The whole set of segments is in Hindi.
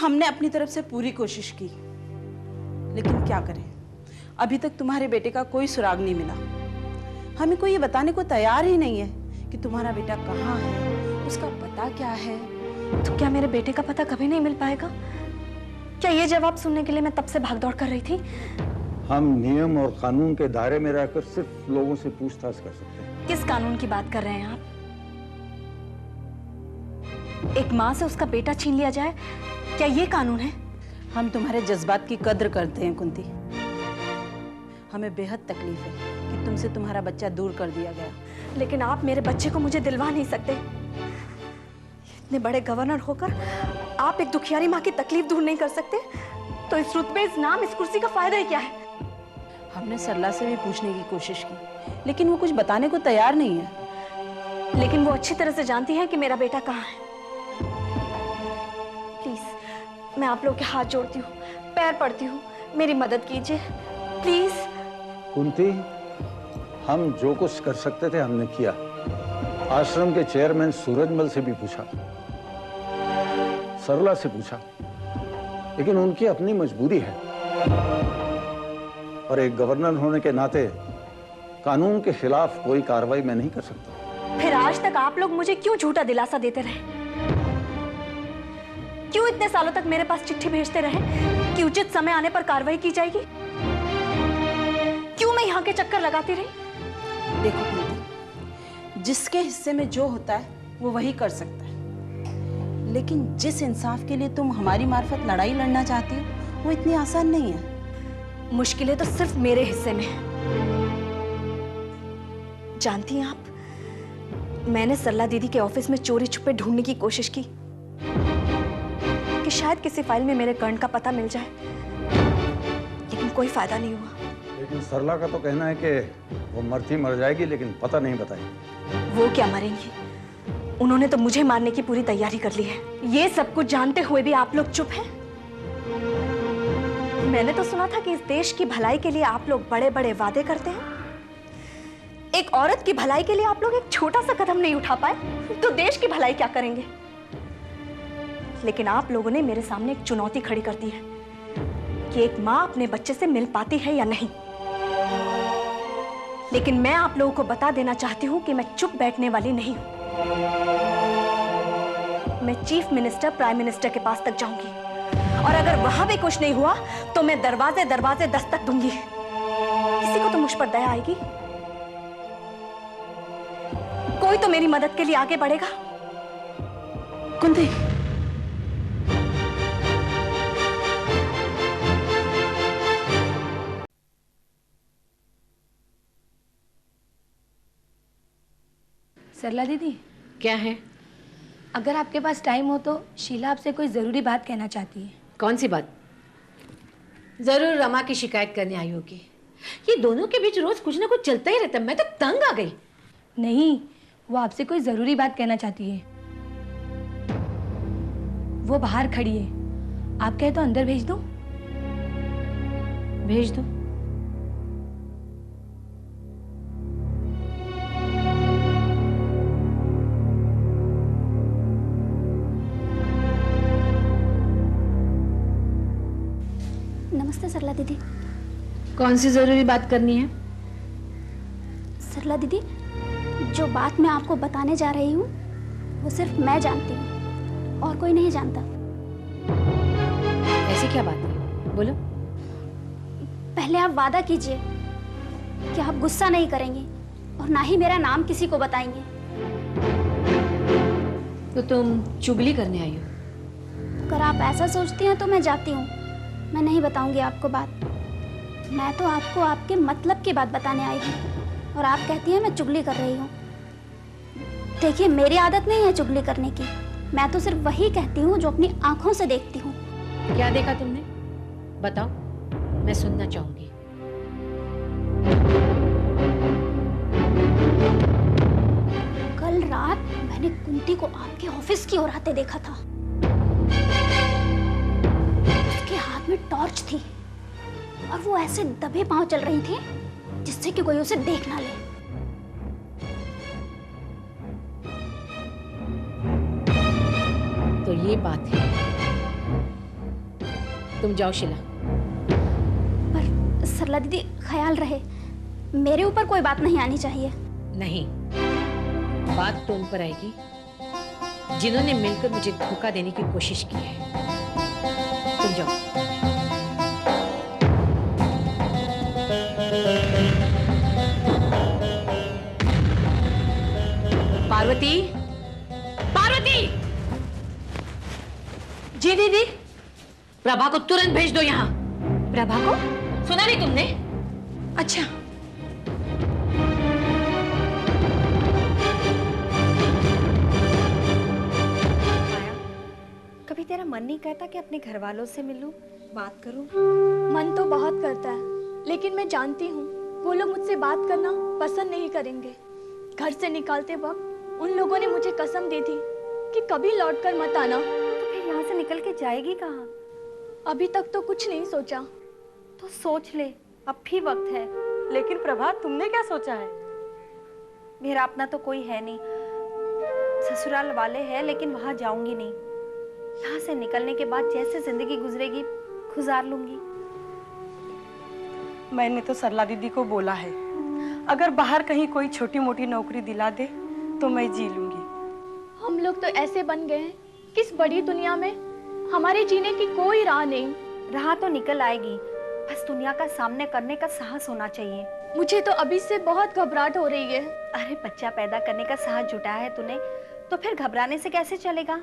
हमने अपनी तरफ से पूरी कोशिश की, लेकिन क्या करें, अभी तक तुम्हारे बेटे का कोई सुराग नहीं मिला। हमें कोई ये बताने को तैयार ही नहीं है कि तुम्हारा बेटा कहाँ है, उसका पता क्या है। तो क्या मेरे बेटे का पता कभी नहीं मिल पाएगा? क्या ये जवाब सुनने के लिए मैं तब से भागदौड़ कर रही थी? हम नियम और कानून के दायरे में रहकर सिर्फ लोगों से पूछताछ कर सकते हैं। किस कानून की बात कर रहे हैं आप? एक माँ से उसका बेटा छीन लिया जाए, क्या ये कानून है? हम तुम्हारे जज्बात की कद्र करते हैं कुंती। हमें बेहद तकलीफ है कि तुमसे तुम्हारा बच्चा दूर कर दिया गया। लेकिन आप मेरे बच्चे को मुझे दिलवा नहीं सकते। इतने बड़े गवर्नर होकर आप एक दुखियारी माँ की तकलीफ दूर नहीं कर सकते, तो इस रुतबे, इस नाम, इस कुर्सी का फायदा ही क्या है? हमने सरला से भी पूछने की कोशिश की, लेकिन वो कुछ बताने को तैयार नहीं है। लेकिन वो अच्छी तरह से जानती है कि मेरा बेटा कहाँ है। प्लीज, मैं आप लोग के हाथ जोड़ती हूँ, पैर पड़ती हूँ, मेरी मदद कीजिए प्लीज। कुंती, हम जो कुछ कर सकते थे हमने किया। आश्रम के चेयरमैन सूरजमल से भी पूछा, सरला से पूछा, लेकिन उनकी अपनी मजबूरी है और एक गवर्नर होने के नाते कानून के खिलाफ कोई कार्रवाई मैं नहीं कर सकता। फिर आज तक आप लोग मुझे क्यों झूठा दिलासा देते रहे? क्यों इतने सालों तक मेरे पास चिट्ठी भेजते रहे कि उचित समय आने पर कार्रवाई की जाएगी? क्यों मैं यहाँ के चक्कर लगाती रही? देखो कुंती, जिसके हिस्से में जो होता है वो वही कर सकता है, लेकिन जिस इंसाफ के लिए तुम हमारी मार्फत लड़ाई लड़ना चाहती हो वो इतनी आसान नहीं है। मुश्किलें तो सिर्फ मेरे हिस्से में हैं। जानती हैं आप, मैंने सरला दीदी के ऑफिस में चोरी छुपे ढूंढने की कोशिश की कि शायद किसी फाइल में मेरे कर्ण का पता मिल जाए, लेकिन कोई फायदा नहीं हुआ। लेकिन सरला का तो कहना है कि वो मरती मर जाएगी लेकिन पता नहीं बताएगी। वो क्या मरेंगी? उन्होंने तो मुझे मारने की पूरी तैयारी कर ली है। ये सब कुछ जानते हुए भी आप लोग चुप हैं? मैंने तो सुना था कि इस देश की भलाई के लिए आप लोग बड़े बड़े वादे करते हैं। एक औरत की भलाई के लिए आप लोग एक छोटा सा कदम नहीं उठा पाए, तो देश की भलाई क्या करेंगे? लेकिन आप लोगों ने मेरे सामने एक चुनौती खड़ी कर दी है कि एक माँ अपने बच्चे से मिल पाती है या नहीं। लेकिन मैं आप लोगों को बता देना चाहती हूं कि मैं चुप बैठने वाली नहीं हूं। मैं चीफ मिनिस्टर, प्राइम मिनिस्टर के पास तक जाऊंगी, और अगर वहां भी कुछ नहीं हुआ तो मैं दरवाजे दरवाजे दस्तक दूंगी। किसी को तो मुझ पर दया आएगी, कोई तो मेरी मदद के लिए आगे बढ़ेगा। कुंती, सरला दीदी, क्या है? अगर आपके पास टाइम हो तो शीला आपसे कोई ज़रूरी बात कहना चाहती है। कौन सी बात? जरूर रमा की शिकायत करने आई होगी। ये दोनों के बीच रोज कुछ ना कुछ चलता ही रहता, मैं तो तंग आ गई। नहीं, वो आपसे कोई ज़रूरी बात कहना चाहती है। वो बाहर खड़ी है, आप कहे तो अंदर भेज दूं? भेज दो। नमस्ते सरला दीदी। कौन सी जरूरी बात करनी है? सरला दीदी, जो बात मैं आपको बताने जा रही हूँ वो सिर्फ मैं जानती हूँ और कोई नहीं जानता। ऐसी क्या बात है, बोलो। पहले आप वादा कीजिए कि आप गुस्सा नहीं करेंगे और ना ही मेरा नाम किसी को बताएंगे। तो तुम चुगली करने आई हो? अगर आप ऐसा सोचती हैं तो मैं जाती हूँ, मैं नहीं बताऊंगी आपको बात। मैं तो आपको आपके मतलब की बात बताने आई हूँ और आप कहती हैं मैं चुगली कर रही हूँ। देखिए, मेरी आदत नहीं है चुगली करने की, मैं तो सिर्फ वही कहती हूँ जो अपनी आंखों से देखती हूँ। क्या देखा तुमने? बताओ, मैं सुनना चाहूंगी। कल रात मैंने कुंती को आपके ऑफिस की ओर आते देखा था। उसके हाथ में टॉर्च थी और वो ऐसे दबे पांव चल रही थी जिससे कि कोई उसे देख ना ले। तो ये बात है। तुम जाओ शीला। पर सरला दीदी ख्याल रहे, मेरे ऊपर कोई बात नहीं आनी चाहिए। नहीं, बात तो उन पर आएगी जिन्होंने मिलकर मुझे धोखा देने की कोशिश की है। तुम जाओ। पार्वती, पार्वती! जी दीदी। प्रभा को तुरंत भेज दो यहाँ। प्रभा को? सुना नहीं तुमने? अच्छा। कभी तेरा मन नहीं करता कि अपने घर वालों से मिलूं, बात करूं? मन तो बहुत करता है, लेकिन मैं जानती हूँ वो लोग मुझसे बात करना पसंद नहीं करेंगे। घर से निकालते वक्त उन लोगों ने मुझे कसम दी थी कि कभी लौटकर मत आना। तो फिर यहाँ से निकल के जाएगी कहाँ? अभी तक तो कुछ नहीं सोचा। तो सोच ले, अब भी वक्त है। लेकिन प्रभा, तुमने क्या सोचा है? मेरा अपना तो कोई है नहीं, ससुराल वाले हैं, लेकिन वहां जाऊंगी नहीं। यहाँ से निकलने के बाद जैसे जिंदगी गुजरेगी गुजार लूंगी। मैंने तो सरला दीदी को बोला है, अगर बाहर कहीं कोई छोटी मोटी नौकरी दिला दे तो मैं जी लूंगी। हम लोग तो ऐसे बन गए हैं कि इस बड़ी दुनिया में हमारे जीने की कोई राह नहीं। राह तो निकल आएगी, बस दुनिया का सामने करने का साहस होना चाहिए। मुझे तो अभी से बहुत घबराहट हो रही है। अरे बच्चा पैदा करने का साहस जुटाया है तूने, तो फिर घबराने से कैसे चलेगा?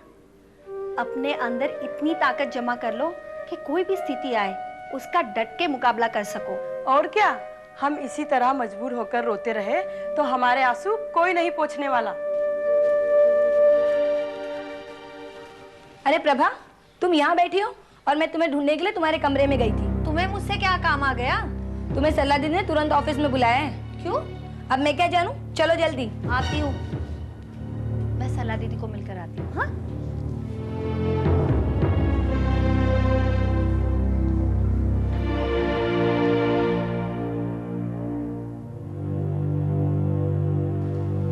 अपने अंदर इतनी ताकत जमा कर लो कि कोई भी स्थिति आए उसका डट के मुकाबला कर सको। और क्या, हम इसी तरह मजबूर होकर रोते रहे तो हमारे आंसू कोई नहीं पोंछने वाला। अरे प्रभा, तुम यहाँ बैठी हो और मैं तुम्हें ढूंढने के लिए तुम्हारे कमरे में गई थी। तुम्हें मुझसे क्या काम आ गया? तुम्हें सरला दीदी ने तुरंत ऑफिस में बुलाया है। क्यों? अब मैं क्या जानूं? चलो जल्दी। आती हूँ, मैं सरला दीदी को मिलकर आती हूँ। हाँ,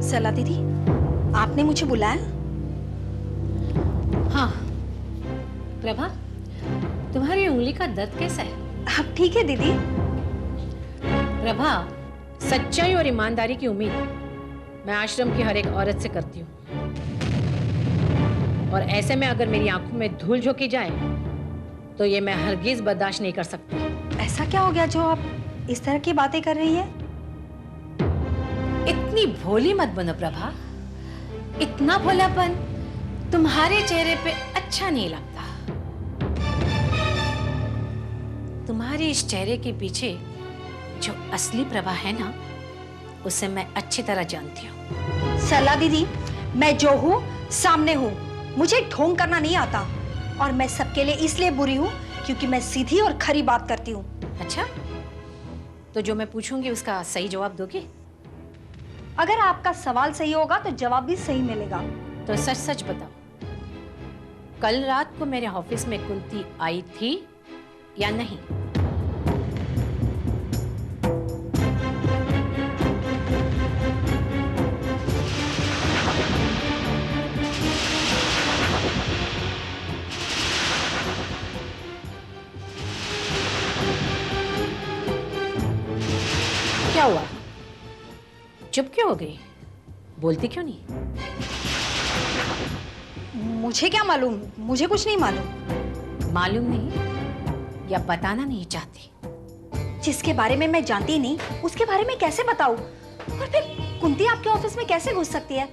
सरला दीदी, आपने मुझे बुलाया? हाँ। प्रभा, तुम्हारी उंगली का दर्द कैसा है? अब ठीक है दीदी। प्रभा, सच्चाई और ईमानदारी की उम्मीद मैं आश्रम की हर एक औरत से करती हूँ, और ऐसे में अगर मेरी आंखों में धूल झोंकी जाए तो ये मैं हरगिज बर्दाश्त नहीं कर सकती। ऐसा क्या हो गया जो आप इस तरह की बातें कर रही है? इतनी भोली मत बनो प्रभा। इतना भोलापन तुम्हारे चेहरे पे अच्छा नहीं लगता। तुम्हारे इस चेहरे के पीछे जो असली प्रभा है ना, उसे मैं अच्छी तरह जानती हूँ। सरला दीदी, मैं जो हूँ सामने हूँ, मुझे ढोंग करना नहीं आता, और मैं सबके लिए इसलिए बुरी हूँ क्योंकि मैं सीधी और खरी बात करती हूँ। अच्छा, तो जो मैं पूछूंगी उसका सही जवाब दोगे? अगर आपका सवाल सही होगा तो जवाब भी सही मिलेगा। तो सच सच बताओ, कल रात को मेरे ऑफिस में कुंती आई थी या नहीं? क्या हुआ? चुप क्यों हो गई? बोलती क्यों नहीं? मुझे क्या मालूम, मुझे कुछ नहीं मालूम। मालूम नहीं या बताना नहीं चाहती? जिसके बारे में मैं जानती नहीं उसके बारे में कैसे बताऊं? और फिर कुंती आपके ऑफिस में कैसे घुस सकती है?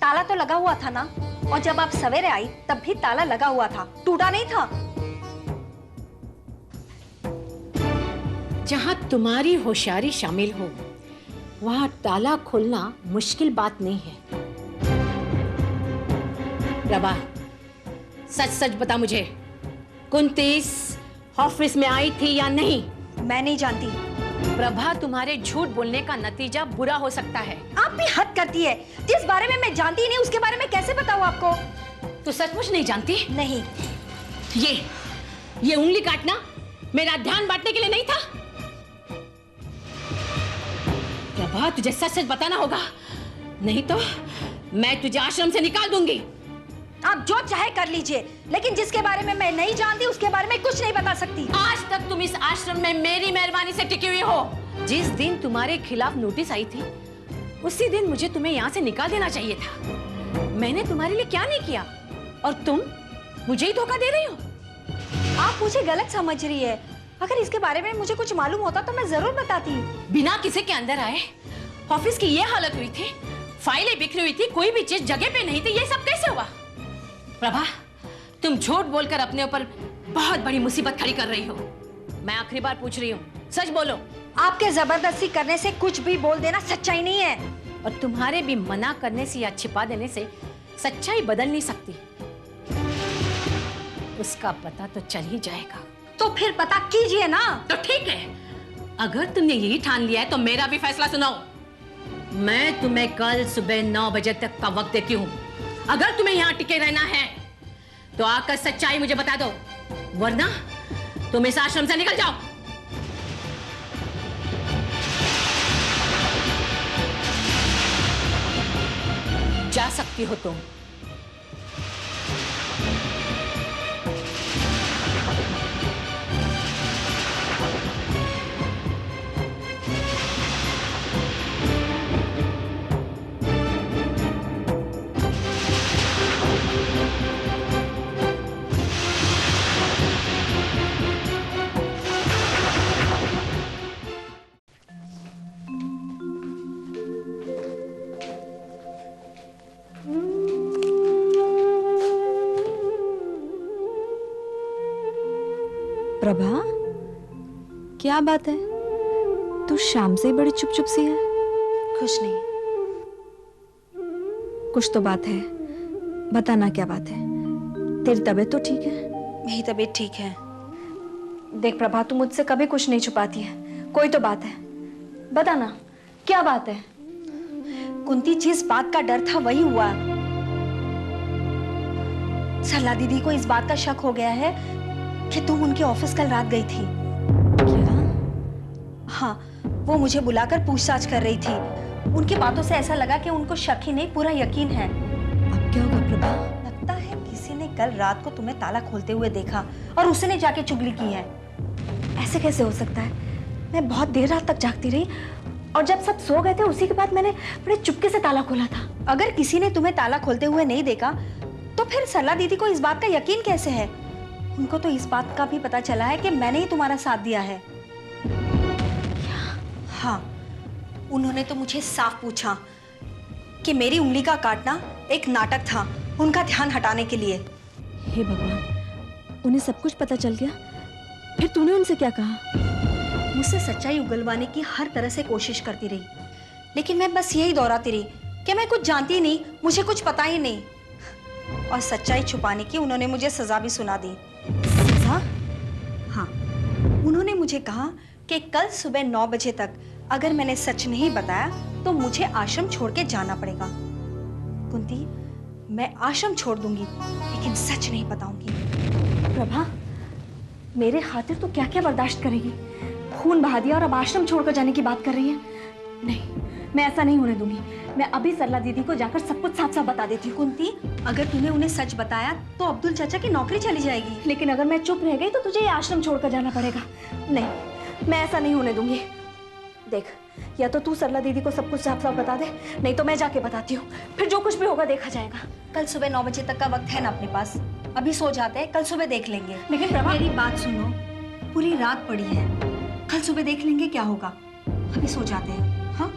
ताला तो लगा हुआ था ना, और जब आप सवेरे आई तब भी ताला लगा हुआ था, टूटा नहीं था। जहां तुम्हारी होशियारी शामिल हो वहां ताला खोलना मुश्किल बात नहीं है। प्रभा, सच सच बता मुझे, कुंती ऑफिस में आई थी या नहीं? मैं नहीं जानती। प्रभा, तुम्हारे झूठ बोलने का नतीजा बुरा हो सकता है। आप भी हद करती है। जिस बारे में मैं जानती ही नहीं उसके बारे में कैसे बताऊं आपको? तू सचमुच नहीं जानती? नहीं। ये उंगली काटना मेरा ध्यान बांटने के लिए नहीं था? प्रभा, तुझे सच सच बताना होगा, नहीं तो मैं तुझे आश्रम से निकाल दूंगी। आप जो चाहे कर लीजिए, लेकिन जिसके बारे में मैं नहीं जानती उसके बारे में कुछ नहीं बता सकती। आज तक तुम इस आश्रम में मेरी मेहरबानी से टिकी हुई हो। जिस दिन तुम्हारे खिलाफ नोटिस आई थी उसी दिन मुझे तुम्हें यहाँ से निकाल देना चाहिए था। मैंने तुम्हारे लिए क्या नहीं किया और तुम मुझे ही धोखा दे रही हो। आप मुझे गलत समझ रही है। अगर इसके बारे में मुझे कुछ मालूम होता तो मैं जरूर बताती। बिना किसी के अंदर आए ऑफिस की ये हालत हुई थी, फाइलें बिखरी हुई थी, कोई भी चीज जगह पे नहीं थी, ये सब कैसे हुआ? प्रभा, तुम झूठ बोलकर अपने ऊपर बहुत बड़ी मुसीबत खड़ी कर रही हो। मैं आखिरी बार पूछ रही हूँ, सच बोलो। आपके जबरदस्ती करने से कुछ भी बोल देना सच्चाई नहीं है। और तुम्हारे भी मना करने से या छिपा देने से सच्चाई बदल नहीं सकती। उसका पता तो चल ही जाएगा। तो फिर पता कीजिए ना। तो ठीक है, अगर तुमने यही ठान लिया है तो मेरा भी फैसला सुनाओ। मैं तुम्हें कल सुबह 9 बजे तक का वक्त देती हूँ। अगर तुम्हें यहाँ टिके रहना है तो आकर सच्चाई मुझे बता दो, वरना तुम इस आश्रम से निकल जाओ। जा सकती हो तुम। प्रभा, क्या बात है? तू शाम से ही बड़ी चुप चुप सी है। कुछ नहीं। कुछ तो बात है, बताना क्या बात है। तेरी तबीयत तो ठीक है? मेरी तबीयत ठीक है। देख प्रभा, तू मुझसे कभी कुछ नहीं छुपाती है। कोई तो बात है, बताना क्या बात है। कुंती, जिस बात का डर था वही हुआ। सरला दीदी को इस बात का शक हो गया है कि तुम उनके ऑफिस कल रात गई थी। क्या? हाँ, वो मुझे बुलाकर पूछताछ कर रही थी। उनकी बातों से ऐसा लगा कि उनको शक ही नहीं, पूरा यकीन है। अब क्या होगा प्रभा? लगता है किसी ने कल रात को तुम्हें ताला खोलते हुए देखा और उसने जाके चुगली की है। ऐसे कैसे हो सकता है? मैं बहुत देर रात तक जागती रही और जब सब सो गए थे उसी के बाद मैंने बड़े चुपके से ताला खोला था। अगर किसी ने तुम्हें ताला खोलते हुए नहीं देखा तो फिर सरला दीदी को इस बात का यकीन कैसे है? उनको तो इस बात का भी पता चला है कि मैंने ही तुम्हारा साथ दिया है। हाँ, उन्होंने तो मुझे साफ पूछा कि मेरी उंगली का काटना एक नाटक था, उनका ध्यान हटाने के लिए। हे भगवान, उन्हें सब कुछ पता चल गया? फिर तूने उनसे क्या कहा? मुझसे सच्चाई उगलवाने की हर तरह से कोशिश करती रही, लेकिन मैं बस यही दोहराती रही कि मैं कुछ जानती ही नहीं, मुझे कुछ पता ही नहीं। और सच्चाई छुपाने की उन्होंने मुझे सजा भी सुना दी। सजा? हाँ, उन्होंने मुझे कहा कि कल सुबह 9 बजे तक अगर मैंने सच नहीं बताया तो मुझे आश्रम छोड़ के जाना पड़ेगा। कुंती, मैं आश्रम छोड़ दूंगी लेकिन सच नहीं बताऊंगी। प्रभा, मेरे खातिर तो क्या क्या बर्दाश्त करेगी? खून बहा दिया और अब आश्रम छोड़कर जाने की बात कर रही है। नहीं, मैं ऐसा नहीं होने दूंगी। मैं अभी सरला दीदी को जाकर सब कुछ साफ साफ बता देती हूँ। कुंती, अगर तूने उन्हें सच बताया तो अब्दुल चाचा की नौकरी चली जाएगी। लेकिन अगर मैं चुप रह गई तो तुझे ये आश्रम छोड़कर जाना पड़ेगा। नहीं, मैं ऐसा नहीं होने दूंगी। देख, या तो तू सरला दीदी को सब कुछ साफ साफ बता दे, नहीं तो मैं जाके बताती हूँ। फिर जो कुछ भी होगा देखा जाएगा। कल सुबह 9 बजे तक का वक्त है ना अपने पास? अभी सो जाते हैं, कल सुबह देख लेंगे। लेकिन प्रभा, मेरी बात सुनो, पूरी रात पड़ी है, कल सुबह देख लेंगे क्या होगा। अभी सो जाते हैं। हाँ,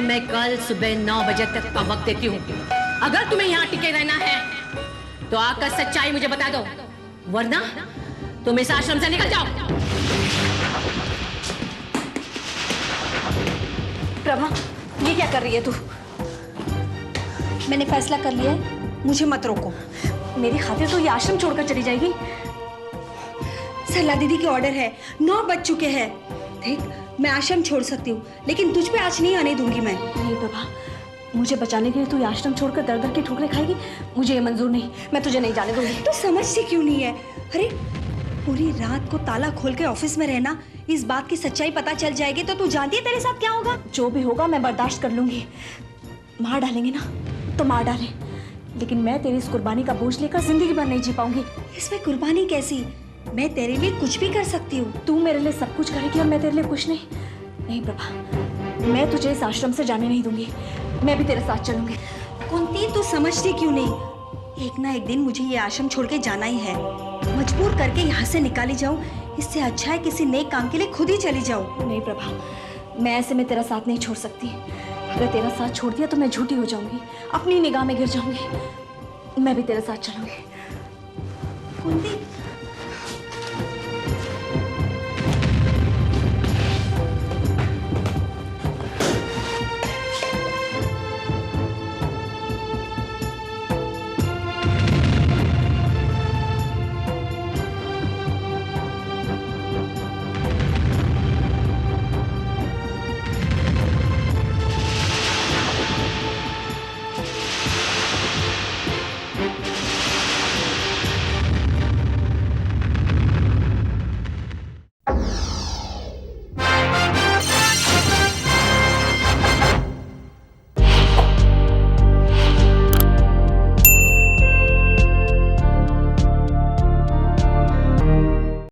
तुम्हें कल सुबह 9 बजे तक का वक्त देती हूँ। अगर तुम्हें यहाँ टिके रहना है तो आकर सच्चाई मुझे बता दो, वरना तुम इस आश्रम से निकल जाओ। प्रमा, ये क्या कर रही है तू? मैंने फैसला कर लिया है, मुझे मत रोको। मेरी खातिर तो ये आश्रम छोड़कर चली जाएगी? सरला दीदी के ऑर्डर है, 9 बज चुके हैं। देख, मैं आश्रम छोड़ सकती हूँ, लेकिन तुझ पे आज नहीं आने दूंगी मैं। नहीं प्रभा, मुझे बचाने के लिए तू ये आश्रम छोड़कर दर दर की ठोकरें खाएगी? मुझे ये मंजूर नहीं, मैं तुझे नहीं जाने दूंगी। तू समझती क्यों नहीं है? अरे पूरी रात को ताला खोल के ऑफिस में रहना, इस बात की सच्चाई पता चल जाएगी तो तू जानती है तेरे साथ क्या होगा? जो भी होगा मैं बर्दाश्त कर लूंगी। मार डालेंगे ना तो मार डालें, लेकिन मैं तेरी इस कुर्बानी का बोझ लेकर जिंदगी भर नहीं जी पाऊंगी। इसमें कुर्बानी कैसी? मैं तेरे लिए कुछ भी कर सकती हूँ। तू मेरे लिए सब कुछ करेगी और मैं तेरे लिए कुछ नहीं? नहीं प्रभा, मैं तुझे इस आश्रम से जाने नहीं दूंगी। मैं भी तेरे साथ चलूंगी। कुंती, तू समझती क्यों नहीं? एक ना एक दिन मुझे ये आश्रम छोड़ के जाना ही है। मजबूर करके यहाँ से निकाली जाऊँ, इससे अच्छा है किसी नए काम के लिए खुद ही चली जाऊँ। नहीं प्रभा, मैं ऐसे में तेरा साथ नहीं छोड़ सकती। अगर तेरा साथ छोड़ दिया तो मैं झूठी हो जाऊंगी, अपनी निगाह में गिर जाऊंगी। मैं भी तेरे साथ चलूंगी। कुंती,